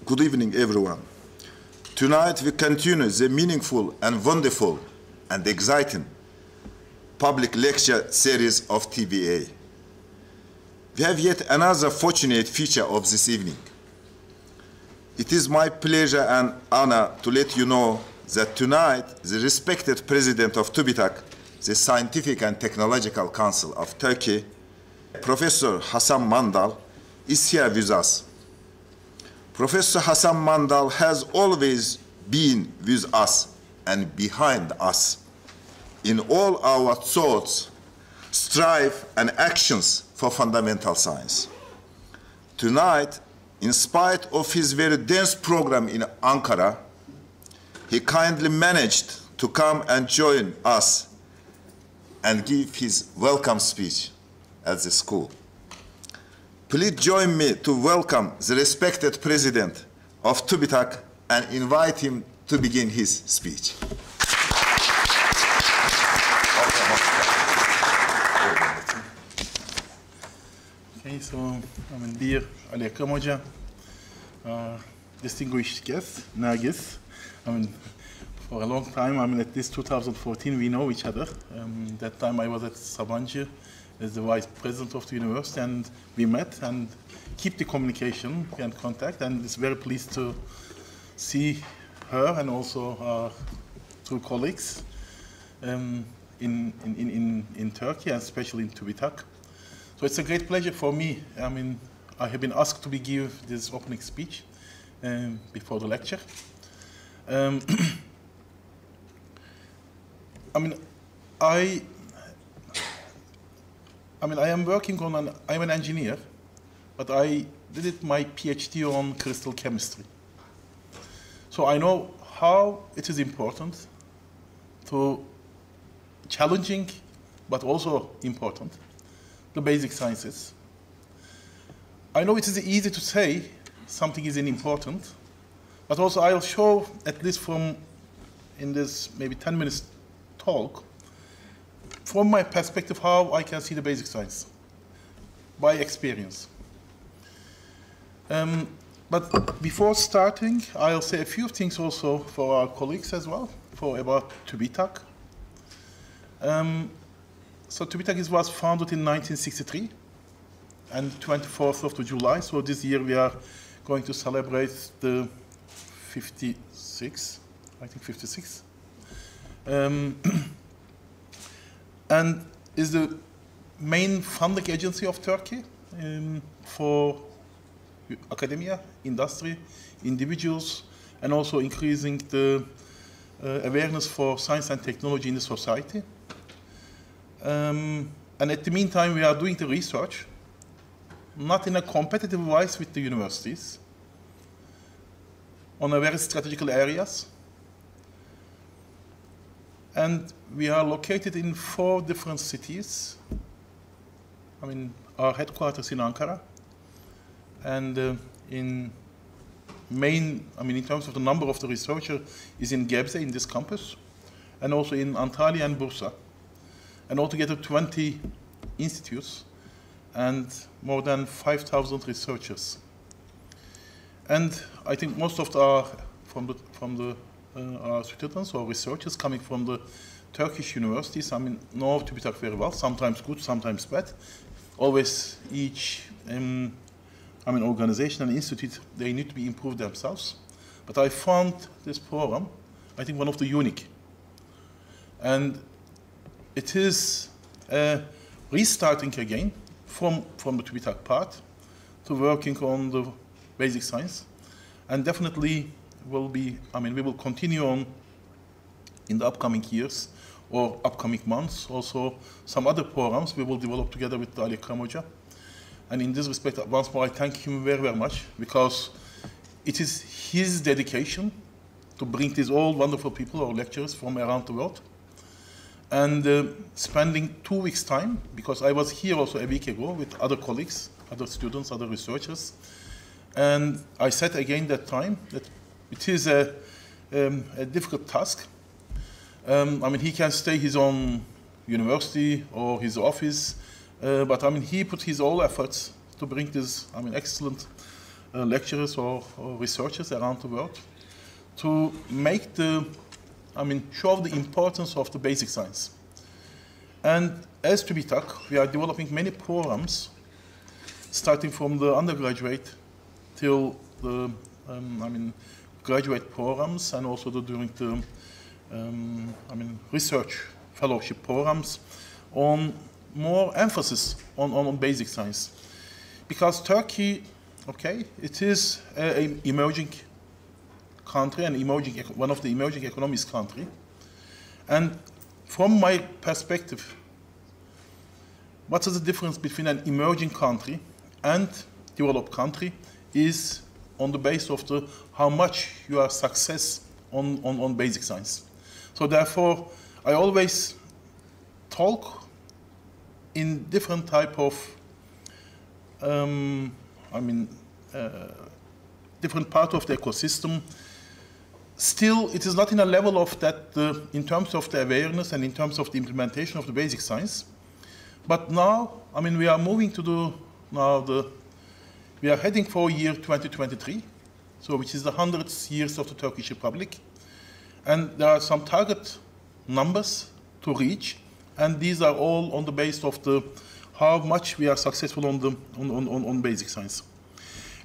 Good evening, everyone. Tonight we continue the meaningful and wonderful and exciting public lecture series of TBAE. We have yet another fortunate feature of this evening. It is my pleasure and honor to let you know that tonight the respected President of TÜBİTAK, the Scientific and Technological Council of Turkey, Professor Hasan Mandal, is here with us. Professor Hasan Mandal has always been with us and behind us in all our thoughts, strive, and actions for fundamental science. Tonight, in spite of his very dense program in Ankara, he kindly managed to come and join us and give his welcome speech at the school. Please join me to welcome the respected President of TÜBİTAK and invite him to begin his speech. Okay, so dear Alikram Hoca, distinguished guests, Nargis. For a long time, at least 2014, we know each other. That time I was at Sabancı as the vice president of the university, and we met and keep the communication and contact, and it's very pleased to see her and also our two colleagues in Turkey, and especially in TÜBİTAK. So it's a great pleasure for me. I have been asked to give this opening speech before the lecture. I am working on I'm an engineer, but I did my PhD on crystal chemistry. So I know how it is important to challenging, but also important, the basic sciences. I know it is easy to say something is important, but also I'll show, at least in this maybe 10 minutes talk, from my perspective, how I can see the basic science by experience. But before starting, I'll say a few things also for our colleagues as well, about TÜBİTAK. So TÜBİTAK was founded in 1963, and 24th of July. So this year we are going to celebrate the 56, I think 56. And is the main funding agency of Turkey for academia, industry, individuals, and also increasing the awareness for science and technology in the society. And at the meantime, we are doing the research, not in a competitive wise with the universities, on a very strategical areas. And we are located in 4 different cities. Our headquarters in Ankara, and in terms of the number of the researchers, is in Gebze, in this campus, and also in Antalya and Bursa, and altogether 20 institutes and more than 5,000 researchers. And I think most of our students or researchers coming from the Turkish universities, know TÜBİTAK very well, sometimes good, sometimes bad. Always each organization and institute, they need to be improved themselves. But I found this program, I think, one of the unique. And it is restarting again from the TÜBİTAK part to working on the basic science. And definitely we will continue on in the upcoming years or upcoming months. Also, some other programs we will develop together with Alikram Hoca. And in this respect, once more, I thank him very, very much, because it is his dedication to bring these all wonderful people or lecturers from around the world. And spending 2 weeks' time, because I was here also a week ago with other colleagues, other students, other researchers. And I said again that time that it is a difficult task. He can stay his own university or his office, but he put his all efforts to bring this excellent lecturers or researchers around the world to make show the importance of the basic science. And as TÜBİTAK, we are developing many programs, starting from the undergraduate till the graduate programs, and also during the research fellowship programs, on more emphasis on basic science. Because Turkey, okay, it is an emerging country and one of the emerging economies country. And from my perspective, what is the difference between an emerging country and developed country is on the basis of how much you are success on basic science. So therefore, I always talk in different type of different part of the ecosystem. Still, it is not in a level of that in terms of the awareness and in terms of the implementation of the basic science. But now, we are moving to we are heading for year 2023, so which is the 100th years of the Turkish Republic. And there are some target numbers to reach, and these are all on the basis of how much we are successful on basic science.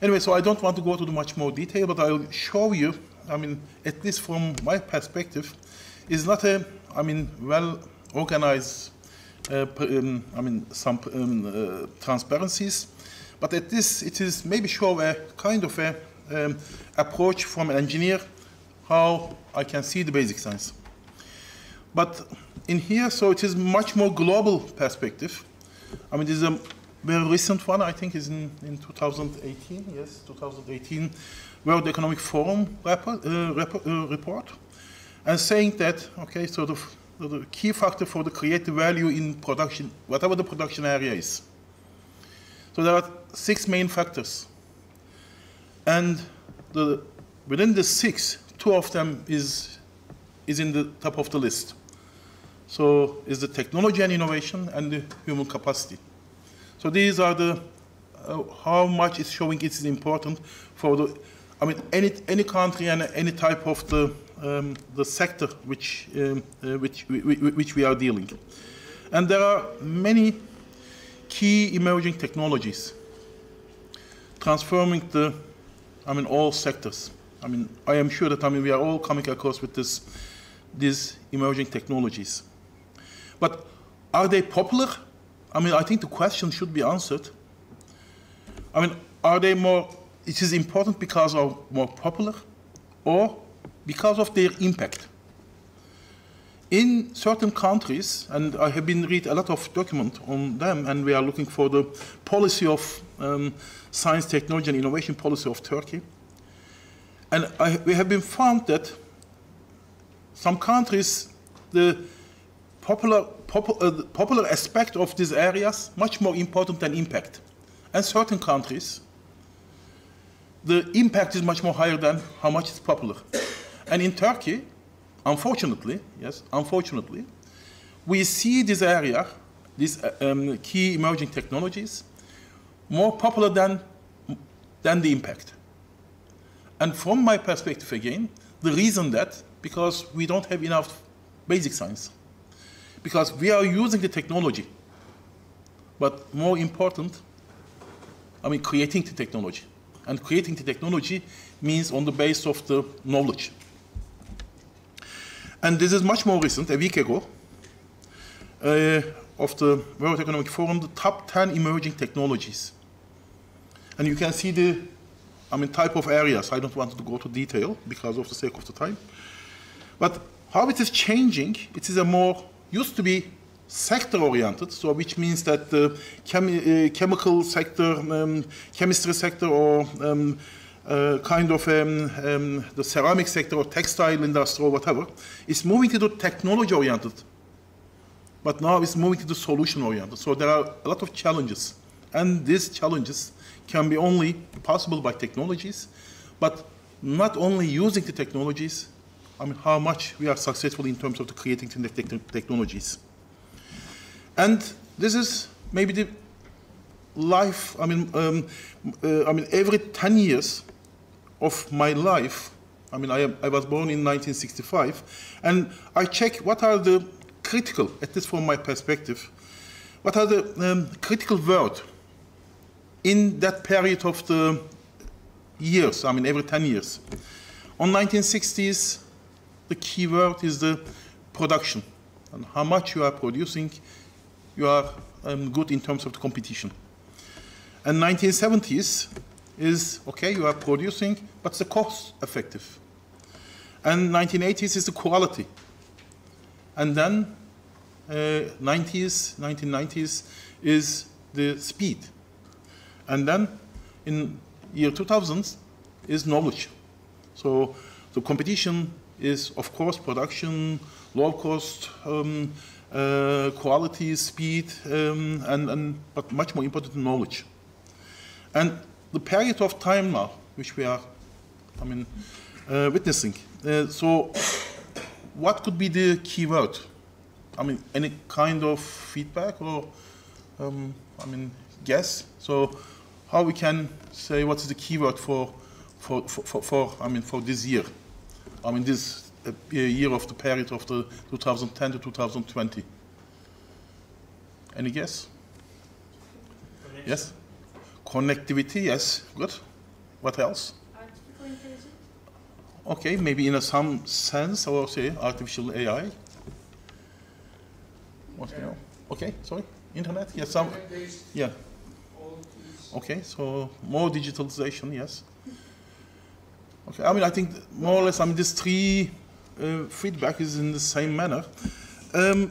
Anyway, so I don't want to go to much more detail, but I'll show you, at least from my perspective, is not a, well organized, some transparencies, but at this it is maybe show a kind of a approach from an engineer how I can see the basic science. But in here, so it is much more global perspective. This is a very recent one, I think is in 2018, yes, 2018, World Economic Forum report, and saying that, okay, so the key factor for the creative value in production, whatever the production area is. So there are 6 main factors. And within the 6, 2 of them is in the top of the list. So is the technology and innovation and the human capacity. So these are how much it's showing it is important for any country and any type of the sector which we are dealing. And there are many key emerging technologies transforming all sectors. I am sure that we are all coming across with these emerging technologies. But are they popular? I think the question should be answered. Are they more, it is important because of more popular or because of their impact? In certain countries, and I have been read a lot of documents on them, and we are looking for the policy of science, technology, and innovation policy of Turkey. And we have been found that some countries, the popular aspect of these areas much more important than impact. And certain countries, the impact is much more higher than how much it's popular. And in Turkey, unfortunately, yes, unfortunately, we see this area, these key emerging technologies, more popular than the impact. And from my perspective again, the reason that, because we don't have enough basic science. Because we are using the technology, but more important, creating the technology. And creating the technology means on the basis of the knowledge. And this is much more recent, a week ago, of the World Economic Forum, the top 10 emerging technologies. And you can see the type of areas. I don't want to go to detail because of the sake of the time. But how it is changing, it is a more, used to be sector-oriented, so which means that the chemical sector, chemistry sector, or kind of the ceramic sector or textile industry or whatever, is moving to the technology-oriented. But now it's moving to the solution-oriented. So there are a lot of challenges. And these challenges can be only possible by technologies, but not only using the technologies, how much we are successful in terms of the creating the technologies. And this is maybe life, I mean, every 10 years of my life, I mean, I was born in 1965, and I check what are the critical, at least from my perspective, what are the critical words in that period of the years, I mean, every 10 years. On 1960s, the key word is the production, and how much you are producing, you are good in terms of the competition. And 1970s is, okay, you are producing, but the cost effective. And 1980s is the quality. And then 1990s is the speed. And then in year 2000 is knowledge. So the competition is, of course, production, low cost, quality, speed, but much more important, knowledge. And the period of time now, which we are, I mean, witnessing. So what could be the key word? I mean, any kind of feedback or, I mean, guess? So how we can say what is the key word for this year? I mean, this year of the period of the 2010 to 2020. Any guess? Connection. Yes? Connectivity, yes, good. What else? Artificial intelligence. Okay, maybe in some sense, or say artificial AI. What else? Okay, sorry, internet, yes, some, yeah. Okay, so more digitalization, yes. Okay, I mean, I think more or less, I mean, these three feedback is in the same manner. I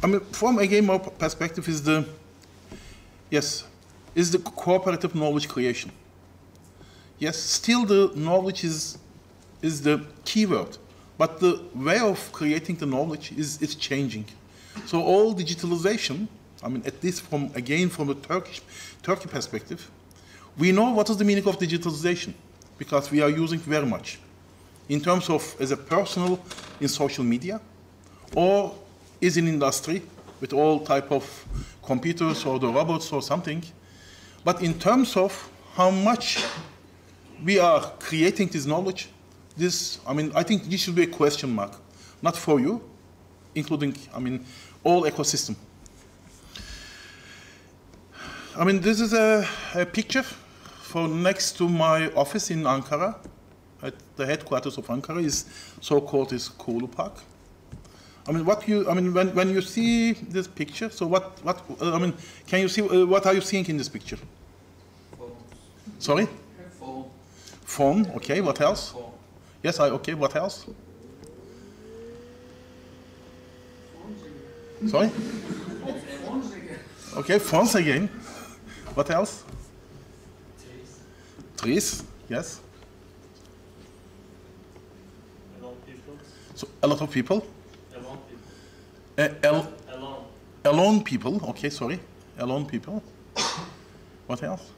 mean, from again, more perspective is the, yes, is the cooperative knowledge creation. Yes, still the knowledge is the keyword, but the way of creating the knowledge is changing. So all digitalization, I mean, at least from, again, from a Turkey perspective, we know what is the meaning of digitalization because we are using very much in terms of as a personal in social media or is in industry with all type of computers or the robots or something. But in terms of how much we are creating this knowledge, this, I mean, I think this should be a question mark, not for you, including, I mean, all ecosystem. I mean, this is a picture for next to my office in Ankara. At the headquarters of Ankara is so-called is Kulu Park. I mean, when you see this picture, so I mean, can you see, what are you seeing in this picture? Phone. Sorry? Phone. Phone, okay, what else? Phone. Yes, okay, what else? Sorry? Phones again. Okay, phones again. What else? Trees. Trees, yes. A lot of people. So a lot of people. Alone people. Alone. Alone people, okay, sorry. Alone people. What else?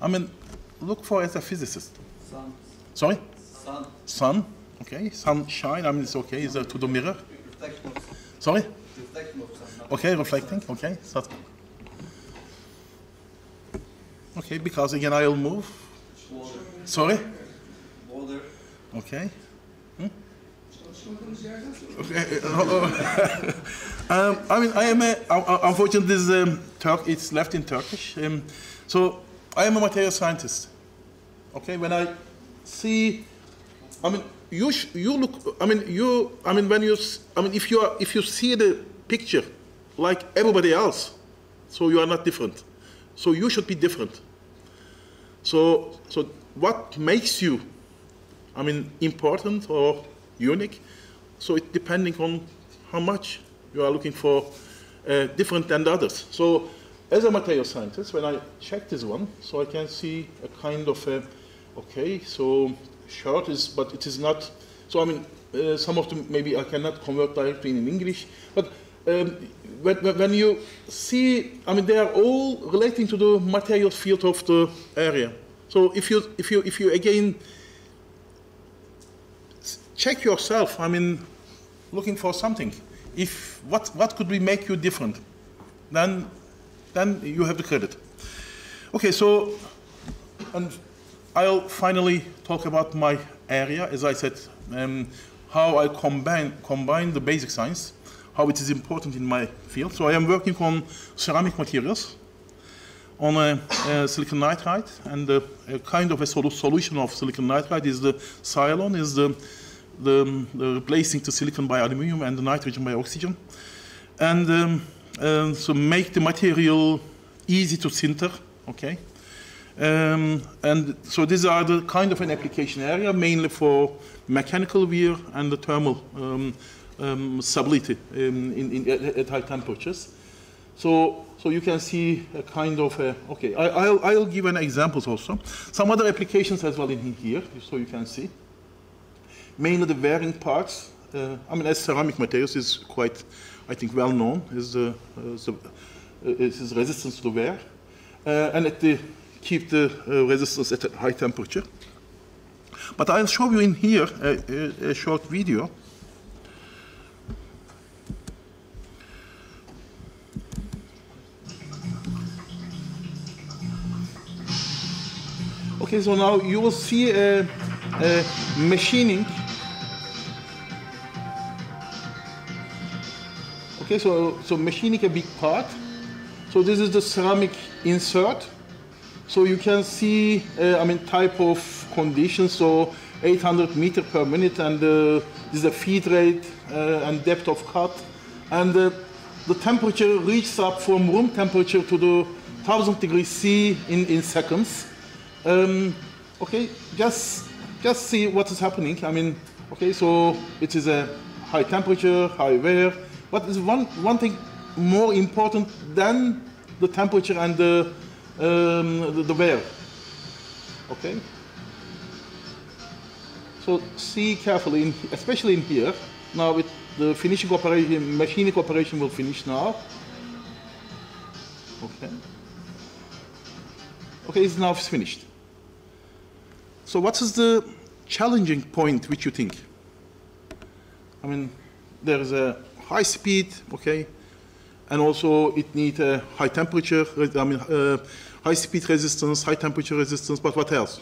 I mean, look for as a physicist. Sun. Sorry? Sun. Sun, okay. Sunshine, I mean, it's okay. Is to the mirror. Reflection of sun. Sorry? Reflection of sun. Okay, reflecting, okay. So, okay, because again, I'll move. Water. Sorry? Water. Okay. Okay. I mean, I am unfortunately, this it's left in Turkish. So I am a material scientist. Okay, when I see, I mean, you look, I mean, when you, I mean, if you see the picture like everybody else, so you are not different. So you should be different. So what makes you, I mean, important or unique? So it's depending on how much you are looking for different than the others. So as a material scientist, when I check this one, so I can see a kind of a, okay, so short is, but it is not, so I mean, some of them maybe I cannot convert directly in English, but when you see, I mean, they are all relating to the material field of the area. So if you again check yourself, I mean, looking for something. If what could we make you different? Then you have the credit. Okay, so, and I'll finally talk about my area, as I said, how I combine the basic science, how it is important in my field. So I am working on ceramic materials, on silicon nitride, and a kind of a solution of silicon nitride is the Cylon, is the replacing the silicon by aluminum and the nitrogen by oxygen. And so make the material easy to sinter, okay? And so these are the kind of an application area, mainly for mechanical wear and the thermal stability at high temperatures. So you can see a kind of a, okay, I'll give an examples also. Some other applications as well in here, so you can see. Mainly the wearing parts, I mean, as ceramic materials is quite, I think, well known, is resistance to the wear. And keep the resistance at a high temperature. But I'll show you in here a short video. Okay, so now you will see a machining. Okay, so machining a big part. So this is the ceramic insert. So you can see, I mean, type of conditions. So 800 meters per minute, and this is a feed rate and depth of cut, and the temperature reaches up from room temperature to the 1000 degrees C in seconds. Okay, just see what is happening. I mean, okay, so it is a high temperature, high wear, but there's one thing more important than the temperature and the wear. Okay. So see carefully, especially in here. Now the finishing operation, machining operation will finish now. Okay. Okay, it's now finished. So what is the challenging point which you think? I mean, there is a high speed, okay, and also it needs a high temperature, I mean, high speed resistance, high temperature resistance, but what else?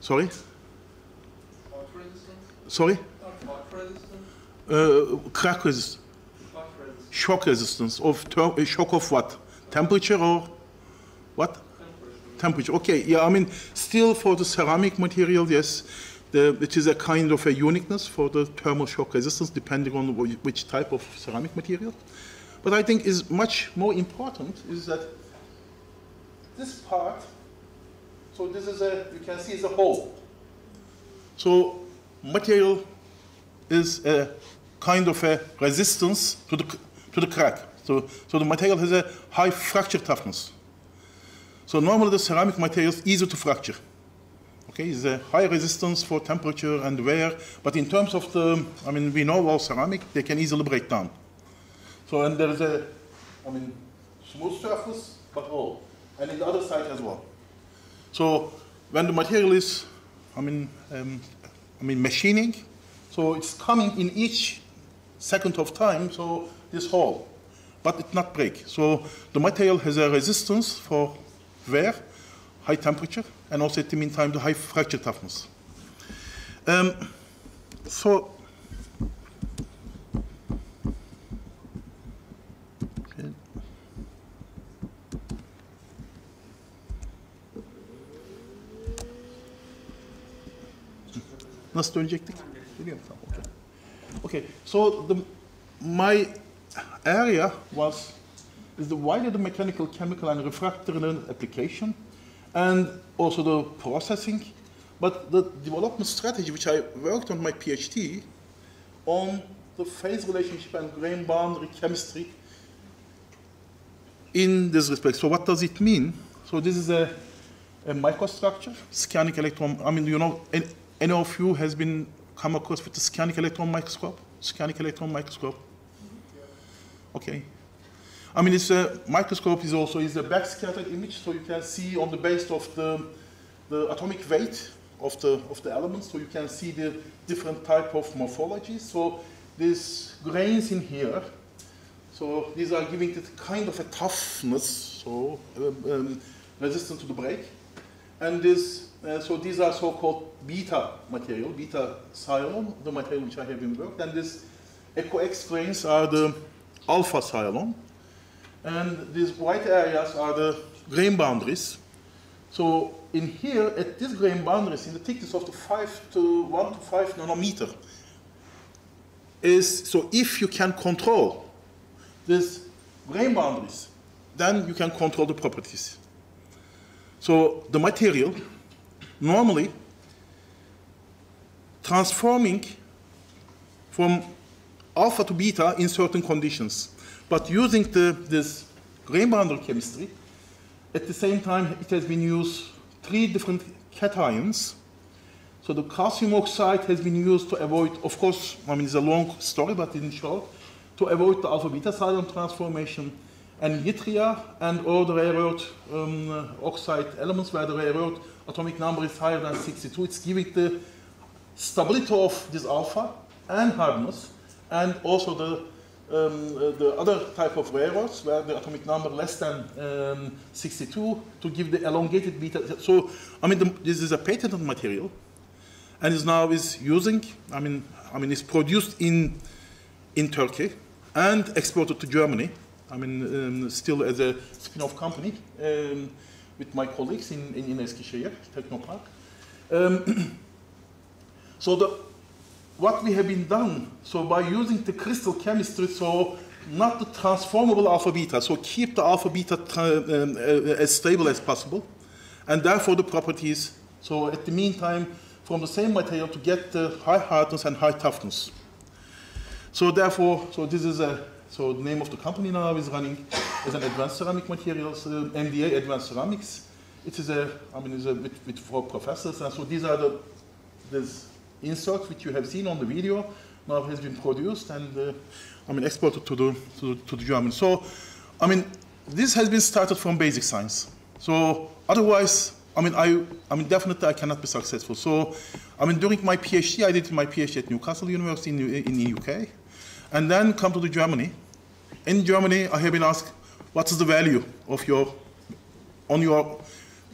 Sorry? Arc resistance? Sorry? Arc resistance? Crack resistance. Arc resistance. Shock resistance. Shock of what? Temperature or what? Temperature. Okay, yeah, I mean, still for the ceramic material, yes, it is a kind of a uniqueness for the thermal shock resistance, depending on which type of ceramic material. But I think is much more important is that this part, so this is you can see is a hole. So material is a kind of a resistance to the crack. So the material has a high fracture toughness. So normally the ceramic material is easy to fracture. Okay, it's a high resistance for temperature and wear, but in terms of the, I mean, we know all ceramic, they can easily break down. So, and there is a, I mean, smooth surface, but hole, and in the other side as well. So when the material is, I mean, machining, so it's coming in each second of time, so this hole, but it not break. So the material has a resistance for wear, high temperature, and also at the meantime the high fracture toughness. So nasıl dönecektik? Biliyorum, tamam. Okay. So my area is the wider the mechanical, chemical, and refractory application, and also the processing. But the development strategy, which I worked on my PhD, on the phase relationship and grain boundary chemistry in this respect. So what does it mean? So this is a microstructure, scanning electron. I mean, you know, any of you has been come across with the scanning electron microscope? Scanning electron microscope? Okay. I mean, it's a microscope is also a backscattered image, so you can see on the base of the atomic weight of the elements, so you can see the different type of morphology. So these grains in here, So these are giving it kind of a toughness, so resistant to the break. And this, so these are so-called beta material, beta cylon, the material which I have invoked. And this EcoX grains are the alpha cylon. And these white areas are the grain boundaries. So in here, at this grain boundaries, in the thickness of the 1 to 5 nanometer, is, so if you can control these grain boundaries, then you can control the properties. So the material normally transforming from alpha to beta in certain conditions, but using this grain boundary chemistry, at the same time it has been used 3 different cations. So the calcium oxide has been used to avoid, of course, I mean it's a long story, but in short, to avoid the alpha-beta cylon transformation, and yttria and all the rare earth oxide elements where the rare earth atomic number is higher than 62. It's giving the stability of this alpha and hardness, and also the other type of rare earths where the atomic number less than 62 to give the elongated beta. So, I mean, this is a patented material, and is now using. I mean, it's produced in Turkey and exported to Germany. I mean, still as a spin-off company with my colleagues in Eskişehir, Technopark. So what we have been done, so by using the crystal chemistry, so not the transformable alpha-beta, so keep the alpha-beta as stable as possible, and therefore the properties, so at the meantime, from the same material to get the high hardness and high toughness. So therefore, so this is so the name of the company now is running as an advanced ceramic materials, MDA Advanced Ceramics. It is with 4 professors, and so these are these inserts which you have seen on the video now has been produced and exported to the German. So, I mean, this has been started from basic science. So otherwise, definitely I cannot be successful. So, during my PhD, I did my PhD at Newcastle University in the UK, and then come to Germany. In Germany, I have been asked, what is the value of your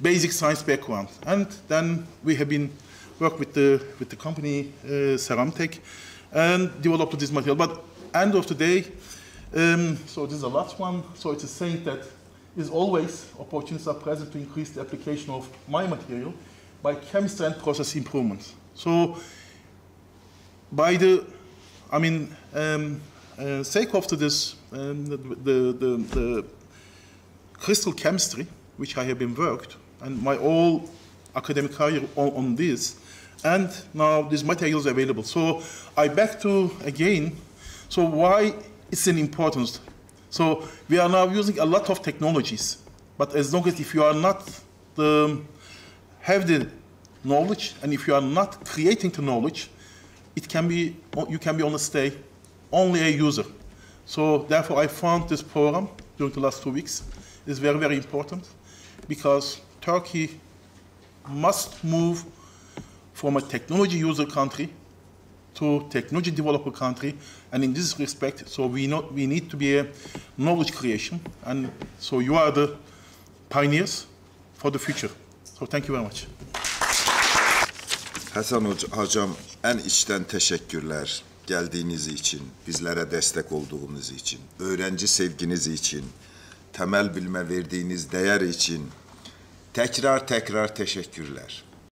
basic science background? And then we have been work with the company Ceramtech and developed this material. But end of the day, so this is the last one. So it is saying that is always opportunities are present to increase the application of my material by chemistry and process improvements. So by the, sake of this, the crystal chemistry, which I have been worked, and my whole academic career on this, and now this material is available. So I back to again, so why it's an importance. So we are now using a lot of technologies, but as long as if you are not have the knowledge, and if you are not creating the knowledge, you can be only a user. So therefore I found this program during the last 2 weeks is very, very important, because Turkey must move from a technology user country to technology developer country, and in this respect, so we need to be a knowledge creation, and so you are the pioneers for the future. So thank you very much. Hasan Hocam, en içten teşekkürler geldiğiniz için, bizlere destek olduğunuz için, öğrenci sevginiz için, temel bilme verdiğiniz değer için tekrar teşekkürler.